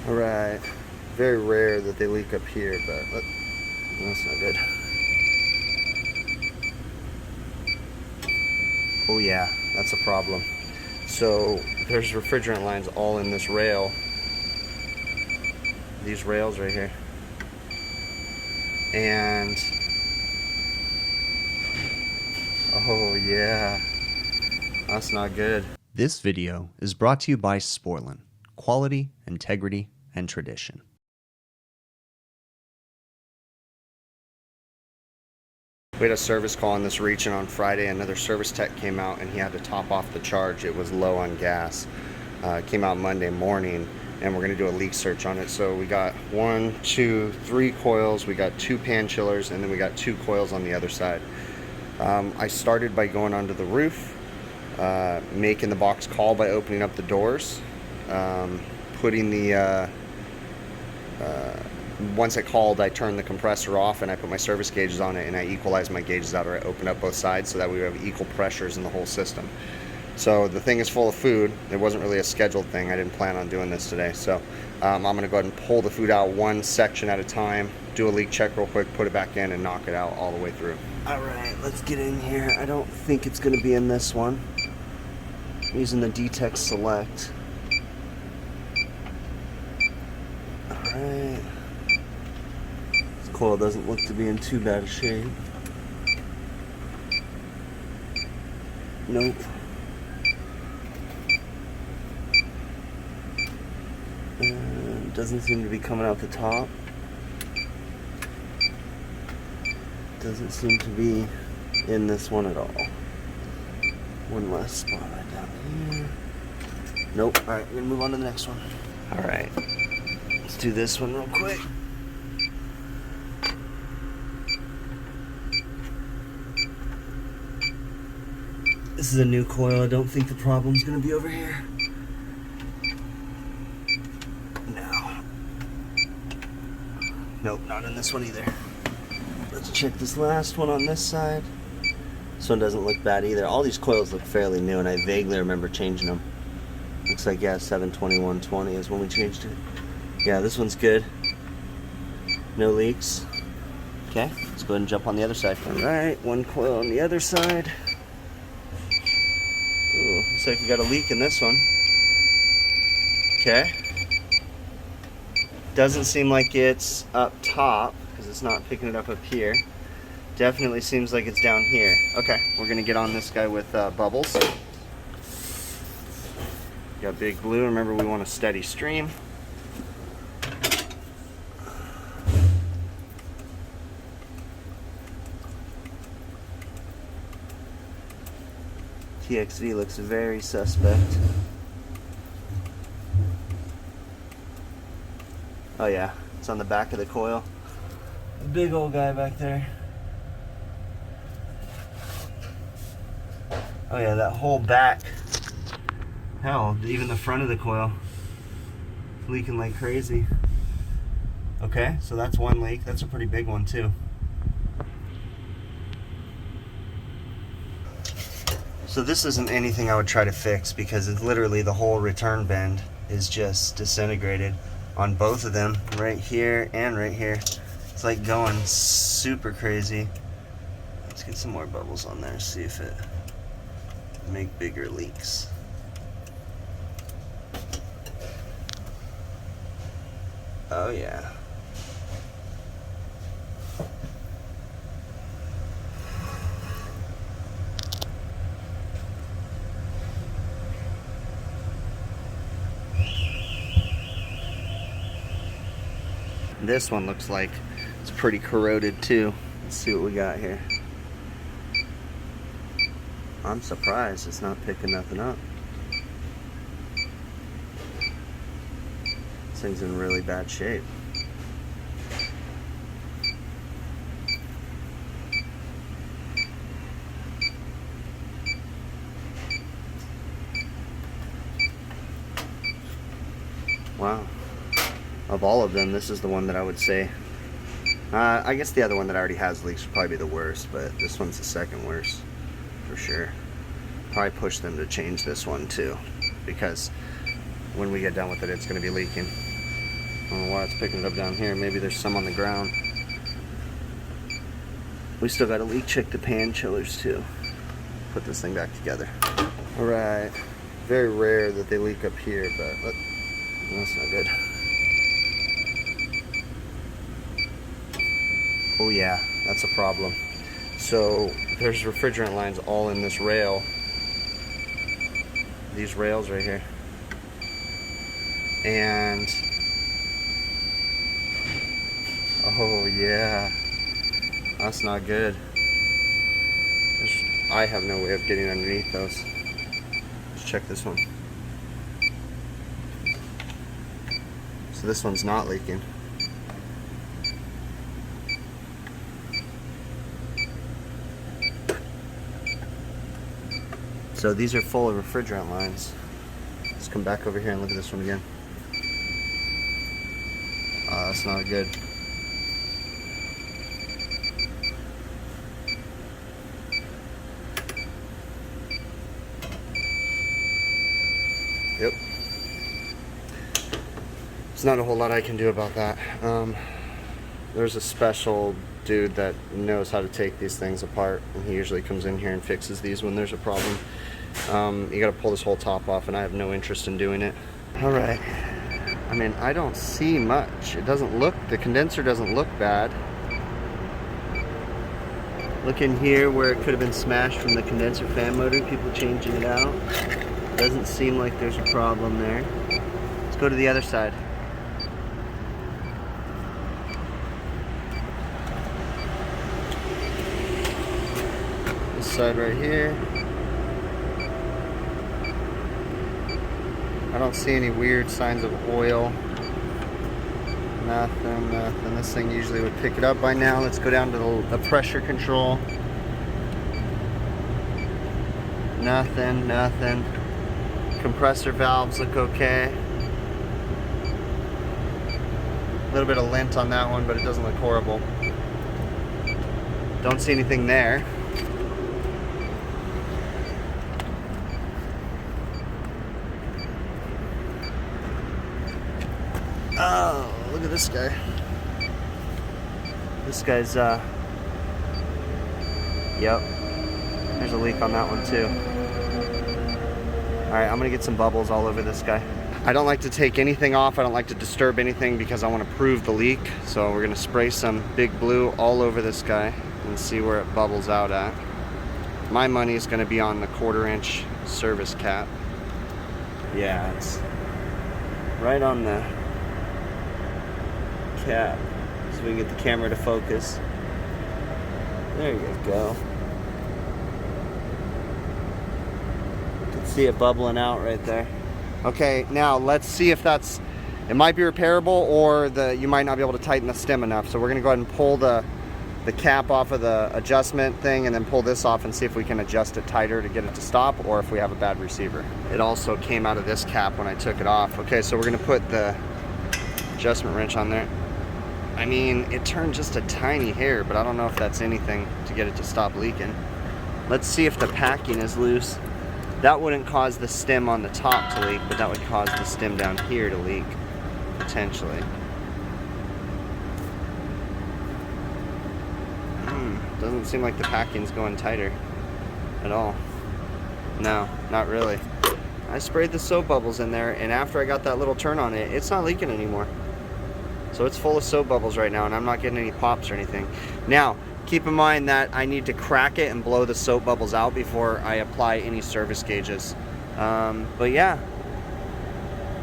Alright. Very rare that they leak up here, but that's not good. Oh yeah, that's a problem. So there's refrigerant lines all in this rail. These rails right here. And oh yeah, that's not good. This video is brought to you by Sporlan. Quality, integrity, and tradition. We had a service call in this region on Friday. Another service tech came out and he had to top off the charge. It was low on gas. It came out Monday morning and we're going to do a leak search on it. So we got 1, 2, 3 coils. We got 2 pan chillers and then we got 2 coils on the other side. I started by going onto the roof, making the box call by opening up the doors, putting the once it called, I turned the compressor off and I put my service gauges on it and I equalized my gauges out, or I opened up both sides so that we have equal pressures in the whole system. So the thing is full of food. It wasn't really a scheduled thing. I didn't plan on doing this today. So I'm going to go ahead and pull the food out one section at a time, do a leak check real quick, put it back in and knock it out all the way through. Alright, let's get in here. I don't think it's going to be in this one. I'm using the D-Tech Select. Alright. This coil doesn't look to be in too bad a shape. Nope. Doesn't seem to be coming out the top. Doesn't seem to be in this one at all. One last spot right down here. Nope. Alright, we're gonna move on to the next one. Alright. Let's do this one real quick. This is a new coil. I don't think the problem's gonna be over here. No. Nope, not in this one either. Let's check this last one on this side. This one doesn't look bad either. All these coils look fairly new and I vaguely remember changing them. Looks like, yeah, 72120 is when we changed it. Yeah, this one's good. No leaks. Okay, let's go ahead and jump on the other side. Alright, one coil on the other side. Ooh, looks like we got a leak in this one. Okay. Doesn't seem like it's up top because it's not picking it up here. Definitely seems like it's down here. Okay, we're gonna get on this guy with bubbles. Got big blue. Remember, we want a steady stream. TXV looks very suspect. Oh yeah, it's on the back of the coil. Big old guy back there. Oh yeah, that whole back. Hell, even the front of the coil is leaking like crazy. Okay, so that's one leak. That's a pretty big one too. So this isn't anything I would try to fix because it's literally the whole return bend is just disintegrated on both of them, right here and right here. It's like going super crazy. Let's get some more bubbles on there, see if it make bigger leaks. Oh yeah. This one looks like it's pretty corroded too. Let's see what we got here. I'm surprised it's not picking nothing up. This thing's in really bad shape. Wow. Of all of them, this is the one that I would say. I guess the other one that already has leaks would probably be the worst, but this one's the second worst, for sure. Probably push them to change this one too, because when we get done with it, it's going to be leaking. don't know why it's picking it up down here. Maybe there's some on the ground. We still got to leak check the pan chillers too. Put this thing back together. All right. Very rare that they leak up here, but that's not good. Oh yeah, that's a problem. So there's refrigerant lines all in this rail. These rails right here. And oh yeah, that's not good. I have no way of getting underneath those. Let's check this one. So this one's not leaking. So these are full of refrigerant lines. Let's come back over here and look at this one again. That's not good. Yep. There's not a whole lot I can do about that. There's a special dude that knows how to take these things apart, and he usually comes in here and fixes these when there's a problem. You gotta pull this whole top off, and I have no interest in doing it. All right. I mean, I don't see much. It doesn't look, the condenser doesn't look bad. Look in here where it could have been smashed from the condenser fan motor, people changing it out. Doesn't seem like there's a problem there. Let's go to the other side. This side right here. I don't see any weird signs of oil. Nothing, nothing. This thing usually would pick it up by now. Let's go down to the pressure control. Nothing, nothing. Compressor valves look okay. A little bit of lint on that one, but it doesn't look horrible. Don't see anything there. Oh, look at this guy. This guy's, yep. There's a leak on that one too. Alright, I'm gonna get some bubbles all over this guy. I don't like to take anything off. I don't like to disturb anything because I want to prove the leak. So we're gonna spray some Big Blue all over this guy and see where it bubbles out at. My money is gonna be on the 1/4-inch service cap. Yeah, it's right on the cap, so we can get the camera to focus. There you go. You can see it bubbling out right there. Okay, now let's see if that's, it might be repairable, or you might not be able to tighten the stem enough. So we're gonna go ahead and pull the cap off of the adjustment thing and then pull this off and see if we can adjust it tighter to get it to stop, or if we have a bad receiver. It also came out of this cap when I took it off. Okay, so we're gonna put the adjustment wrench on there. I mean, it turned just a tiny hair, but I don't know if that's anything to get it to stop leaking. Let's see if the packing is loose. That wouldn't cause the stem on the top to leak, but that would cause the stem down here to leak, potentially. Doesn't seem like the packing's going tighter at all. No, not really. I sprayed the soap bubbles in there, and after I got that little turn on it, it's not leaking anymore. So it's full of soap bubbles right now, and I'm not getting any pops or anything. Now, keep in mind that I need to crack it and blow the soap bubbles out before I apply any service gauges. But yeah,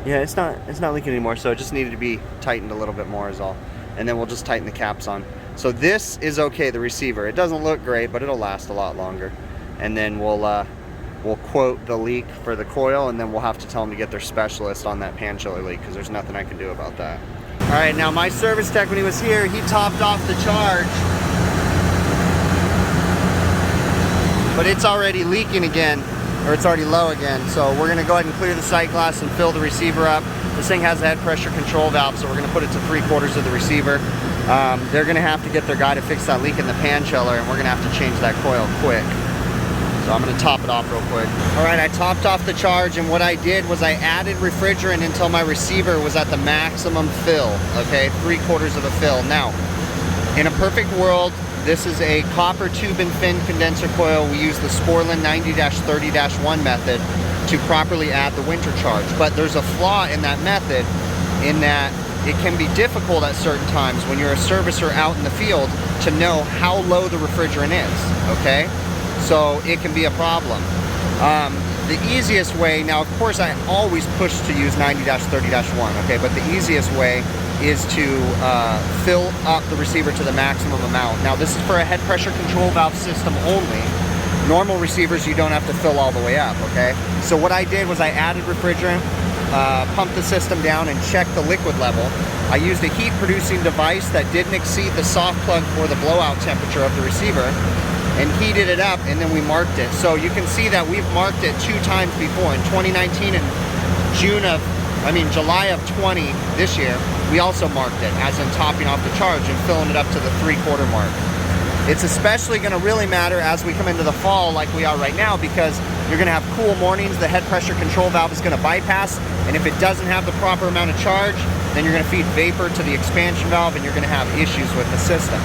it's not leaking anymore. So it just needed to be tightened a little bit more is all. And then we'll just tighten the caps on. So this is okay, the receiver. It doesn't look great, but it'll last a lot longer. And then we'll quote the leak for the coil, and then we'll have to tell them to get their specialist on that pan chiller leak, because there's nothing I can do about that. All right, now my service tech, when he was here, he topped off the charge, but it's already leaking again, or it's already low again. So we're gonna go ahead and clear the sight glass and fill the receiver up. This thing has a head pressure control valve, so we're gonna put it to 3/4 of the receiver. They're gonna have to get their guy to fix that leak in the pan chiller, and we're gonna have to change that coil quick. So So I'm gonna top it off real quick. All right, I topped off the charge, and what I did was I added refrigerant until my receiver was at the maximum fill, okay? 3/4 of a fill. Now, in a perfect world, this is a copper tube and fin condenser coil. We use the Sporlan 90-30-1 method to properly add the winter charge. But there's a flaw in that method in that it can be difficult at certain times when you're a servicer out in the field to know how low the refrigerant is, okay? So it can be a problem. The easiest way, now of course I always push to use 90-30-1, okay? But the easiest way is to fill up the receiver to the maximum amount. Now this is for a head pressure control valve system only. Normal receivers you don't have to fill all the way up, okay? So what I did was I added refrigerant, pumped the system down and checked the liquid level. I used a heat producing device that didn't exceed the soft plug or the blowout temperature of the receiver and heated it up, and then we marked it. So you can see that we've marked it 2 times before. In 2019 and July of 20 this year, we also marked it, as in topping off the charge and filling it up to the 3/4 mark. It's especially going to really matter as we come into the fall like we are right now, because you're going to have cool mornings. The head pressure control valve is going to bypass, and if it doesn't have the proper amount of charge, then you're going to feed vapor to the expansion valve and you're going to have issues with the system.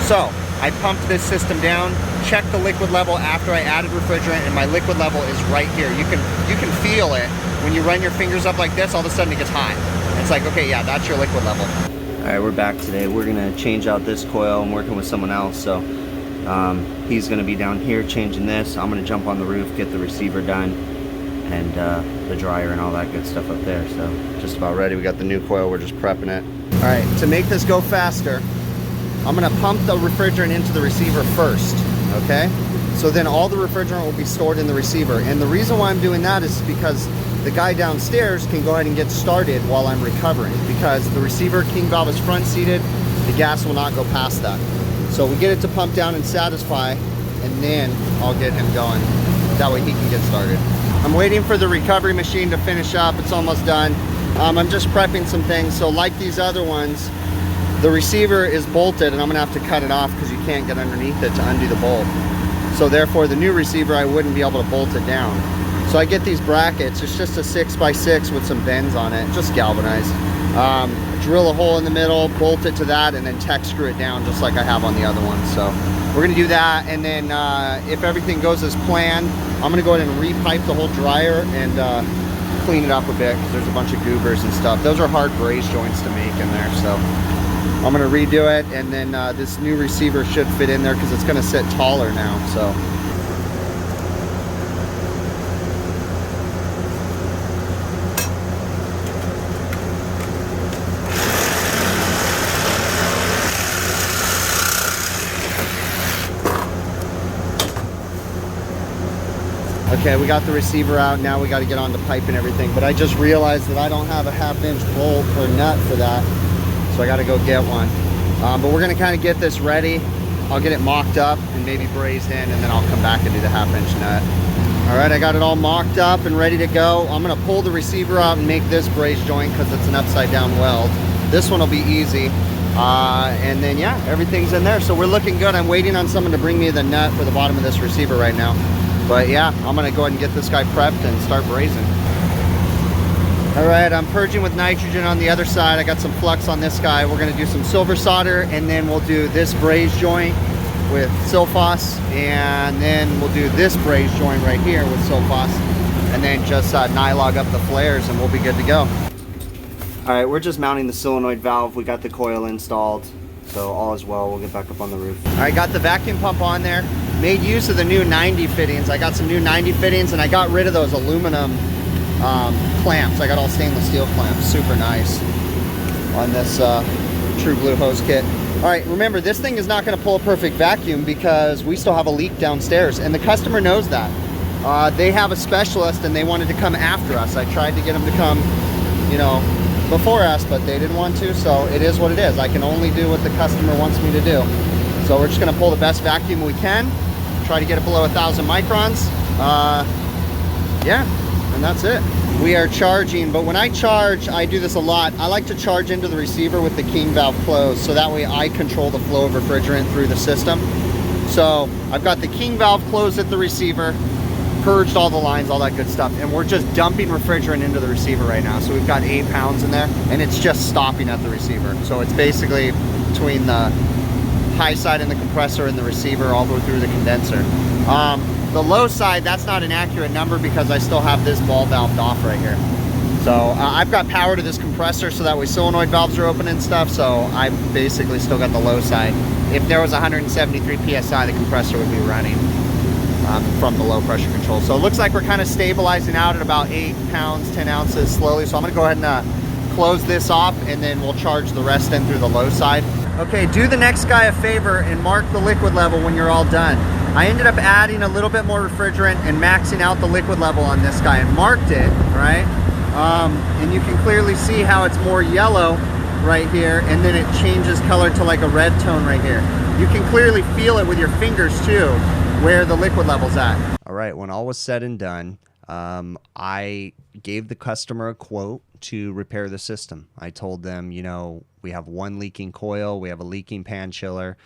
So I pumped this system down, checked the liquid level after I added refrigerant, and my liquid level is right here. You can feel it when you run your fingers up like this. All of a sudden it gets hot. It's like, okay, yeah, that's your liquid level. All right, we're back today. We're gonna change out this coil. I'm working with someone else, so he's gonna be down here changing this. I'm gonna jump on the roof, get the receiver done, and the dryer and all that good stuff up there. So just about ready. We got the new coil, we're just prepping it. All right, to make this go faster, I'm gonna pump the refrigerant into the receiver first, okay? So then all the refrigerant will be stored in the receiver. And the reason why I'm doing that is because the guy downstairs can go ahead and get started while I'm recovering, because the receiver king valve is front seated, the gas will not go past that. So we get it to pump down and satisfy, and then I'll get him going. That way he can get started. I'm waiting for the recovery machine to finish up. It's almost done. I'm just prepping some things. So like these other ones, the receiver is bolted, and I'm gonna have to cut it off because you can't get underneath it to undo the bolt. So therefore the new receiver, I wouldn't be able to bolt it down. So I get these brackets. It's just a 6x6 with some bends on it, just galvanized. Drill a hole in the middle, bolt it to that, and then tech screw it down just like I have on the other one. So we're gonna do that, and then if everything goes as planned, I'm gonna go ahead and repipe the whole dryer and clean it up a bit, because there's a bunch of goobers and stuff. Those are hard braze joints to make in there, so I'm gonna redo it, and then this new receiver should fit in there because it's gonna sit taller now, so. Okay, we got the receiver out. Now we got to get on the pipe and everything. But I just realized that I don't have a 1/2-inch bolt or nut for that. So I got to go get one. But we're going to kind of get this ready. I'll get it mocked up and maybe brazed in, and then I'll come back and do the 1/2-inch nut. All right, I got it all mocked up and ready to go. I'm going to pull the receiver out and make this braze joint because it's an upside down weld. This one will be easy. And then, yeah, everything's in there. So we're looking good. I'm waiting on someone to bring me the nut for the bottom of this receiver right now. But yeah, I'm gonna go ahead and get this guy prepped and start brazing. All right, I'm purging with nitrogen on the other side. I got some flux on this guy. We're gonna do some silver solder, and then we'll do this braze joint with Silphos, and then we'll do this braze joint right here with Silphos, and then just nylog up the flares, and we'll be good to go. All right, we're just mounting the solenoid valve. We got the coil installed, so all is well. We'll get back up on the roof. All right, got the vacuum pump on there. Made use of the new 90 fittings. I got some new 90 fittings, and I got rid of those aluminum clamps. I got all stainless steel clamps. Super nice on this True Blue hose kit. All right, remember, this thing is not going to pull a perfect vacuum because we still have a leak downstairs, and the customer knows that. They have a specialist, and they wanted to come after us. I tried to get them to come, you know, before us, but they didn't want to, so it is what it is. I can only do what the customer wants me to do. So we're just going to pull the best vacuum we can, try to get it below 1,000 microns. Yeah, and that's it. We are charging, but when I charge, I do this a lot. I like to charge into the receiver with the king valve closed, so that way I control the flow of refrigerant through the system. So I've got the king valve closed at the receiver, purged all the lines, all that good stuff, and we're just dumping refrigerant into the receiver right now. So we've got 8 pounds in there, and it's just stopping at the receiver. So it's basically between the high side and the compressor and the receiver all the way through the condenser. The low side, that's not an accurate number because I still have this ball valved off right here. So I've got power to this compressor so that way solenoid valves are open and stuff, so I basically still got the low side. If there was 173 PSI, the compressor would be running from the low pressure control. So it looks like we're kind of stabilizing out at about 8 pounds, 10 ounces slowly. So I'm gonna go ahead and close this off, and then we'll charge the rest in through the low side. Okay, do the next guy a favor and mark the liquid level when you're all done. I ended up adding a little bit more refrigerant and maxing out the liquid level on this guy and marked it, right? And you can clearly see how it's more yellow right here, and then it changes color to like a red tone right here. You can clearly feel it with your fingers too, where the liquid level's at. All right, when all was said and done, I gave the customer a quote to repair the system. I told them, you know, we have one leaking coil, we have a leaking pan chiller,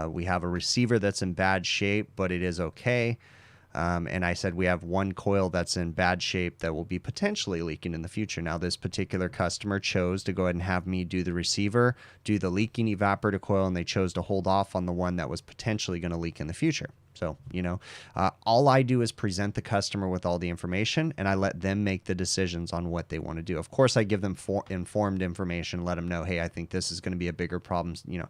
we have a receiver that's in bad shape, but it is okay. And I said we have one coil that's in bad shape that will be potentially leaking in the future. Now, this particular customer chose to go ahead and have me do the receiver, do the leaking evaporator coil, and they chose to hold off on the one that was potentially going to leak in the future. So, you know, all I do is present the customer with all the information, and I let them make the decisions on what they want to do. Of course, I give them informed information, let them know, hey, I think this is going to be a bigger problem, you know.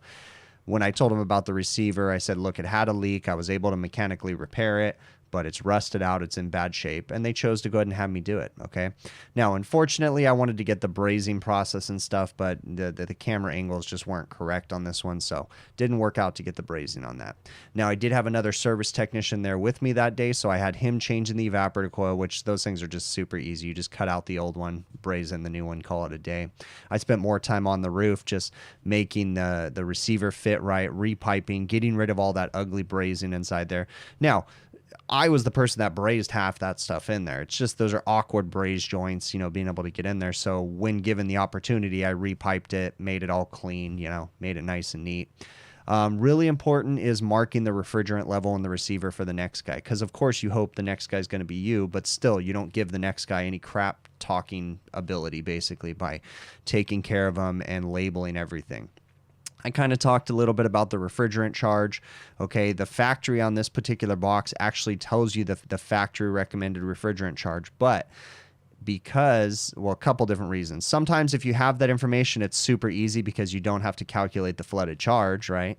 When I told them about the receiver, I said, look, it had a leak. I was able to mechanically repair it, but it's rusted out, it's in bad shape, and they chose to go ahead and have me do it, okay? Now, unfortunately, I wanted to get the brazing process and stuff, but the camera angles just weren't correct on this one, so didn't work out to get the brazing on that. Now, I did have another service technician there with me that day, so I had him changing the evaporator coil, which those things are just super easy. You just cut out the old one, braze in the new one, call it a day. I spent more time on the roof just making the receiver fit right, repiping, getting rid of all that ugly brazing inside there. Now, I was the person that brazed half that stuff in there. It's just those are awkward braze joints, you know, being able to get in there. So when given the opportunity, I repiped it, made it all clean, you know, made it nice and neat. Really important is marking the refrigerant level in the receiver for the next guy. Because, of course, you hope the next guy is going to be you, but still, you don't give the next guy any crap talking ability, basically, by taking care of them and labeling everything. I kind of talked a little bit about the refrigerant charge. Okay, the factory on this particular box actually tells you the factory recommended refrigerant charge, but because, well, a couple different reasons. Sometimes if you have that information, it's super easy because you don't have to calculate the flooded charge, right?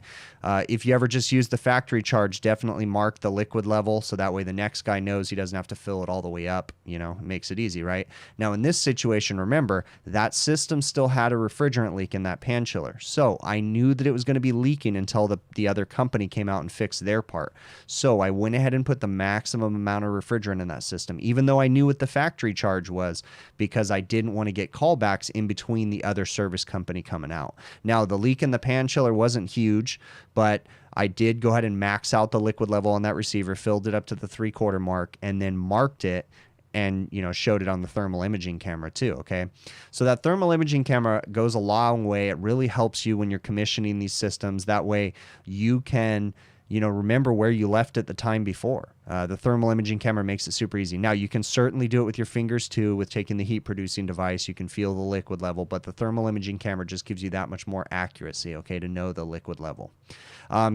If you ever just use the factory charge, definitely mark the liquid level so that way the next guy knows he doesn't have to fill it all the way up. You know, it makes it easy, right? Now, in this situation, remember, that system still had a refrigerant leak in that pan chiller. So I knew that it was going to be leaking until the other company came out and fixed their part. So I went ahead and put the maximum amount of refrigerant in that system, even though I knew what the factory charge was, because I didn't want to get callbacks in between the other service company coming out. Now, the leak in the pan chiller wasn't huge, but I did go ahead and max out the liquid level on that receiver, filled it up to the 3/4 mark, and then marked it and, you know, showed it on the thermal imaging camera too, okay? So that thermal imaging camera goes a long way. It really helps you when you're commissioning these systems. That way you can, you know, remember where you left it the time before. The thermal imaging camera makes it super easy. Now, you can certainly do it with your fingers too, with taking the heat producing device. You can feel the liquid level, but the thermal imaging camera just gives you that much more accuracy, okay, to know the liquid level.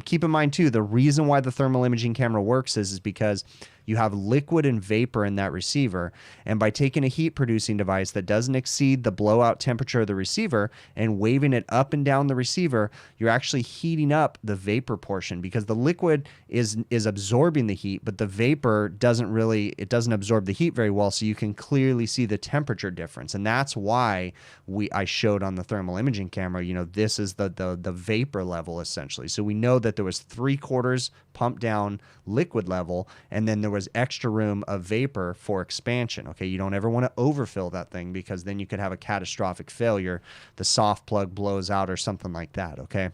Keep in mind too, the reason why the thermal imaging camera works is because you have liquid and vapor in that receiver, and by taking a heat producing device that doesn't exceed the blowout temperature of the receiver and waving it up and down the receiver, you're actually heating up the vapor portion, because the liquid is absorbing the heat, but the vapor doesn't absorb the heat very well, so you can clearly see the temperature difference. And that's why I showed on the thermal imaging camera, you know, this is the vapor level essentially. So we know that there was 3/4 pumped down liquid level, and then there was extra room of vapor for expansion. Okay, you don't ever want to overfill that thing, because then you could have a catastrophic failure. The soft plug blows out or something like that. Okay,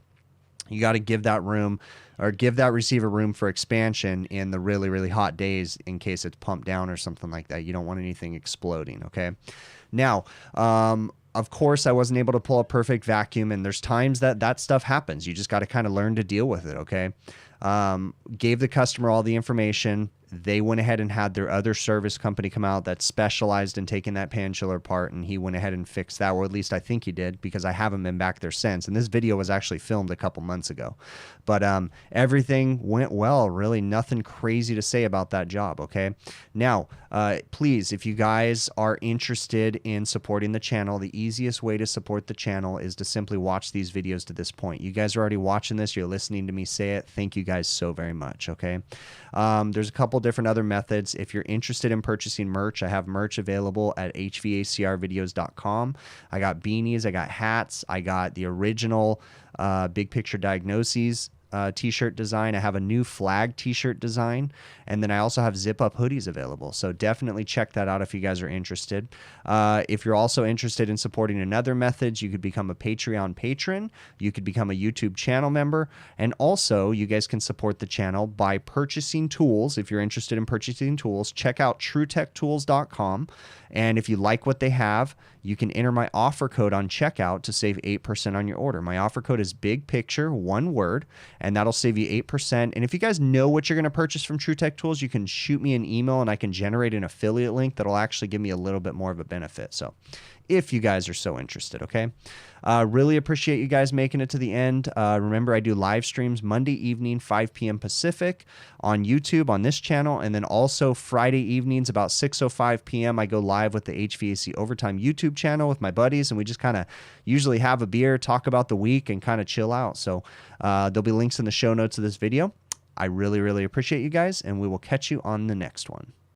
you got to give that room, or give that receiver room for expansion in the really, really hot days in case it's pumped down or something like that. You don't want anything exploding. Okay, now Of course, I wasn't able to pull a perfect vacuum, and there's times that that stuff happens. You just got to kind of learn to deal with it, okay? Gave the customer all the information. They went ahead and had their other service company come out that specialized in taking that pan chiller apart, and he went ahead and fixed that, or at least I think he did, because I haven't been back there since. And this video was actually filmed a couple months ago. But everything went well. Really nothing crazy to say about that job, okay? Now, please, if you guys are interested in supporting the channel, the easiest way to support the channel is to simply watch these videos to this point. You guys are already watching this. You're listening to me say it. Thank you guys so very much, okay? There's a couple different other methods. If you're interested in purchasing merch, I have merch available at hvacrvideos.com. I got beanies, I got hats, I got the original Big Picture Diagnoses t-shirt design. I have a new flag t-shirt design, and then I also have zip-up hoodies available. So definitely check that out if you guys are interested. If you're also interested in supporting another methods, you could become a Patreon patron. You could become a YouTube channel member, and also you guys can support the channel by purchasing tools. If you're interested in purchasing tools, check out TrueTechTools.com, and if you like what they have, you can enter my offer code on checkout to save 8% on your order. My offer code is big picture, one word, and that'll save you 8%. And if you guys know what you're going to purchase from True Tech Tools, you can shoot me an email and I can generate an affiliate link that'll actually give me a little bit more of a benefit. So if you guys are so interested, okay? Really appreciate you guys making it to the end. Remember, I do live streams Monday evening, 5 p.m. Pacific on YouTube on this channel, and then also Friday evenings about 6:05 p.m. I go live with the HVAC Overtime YouTube channel with my buddies, and we just kind of usually have a beer, talk about the week, and kind of chill out. So there'll be links in the show notes of this video. I really, really appreciate you guys, and we will catch you on the next one.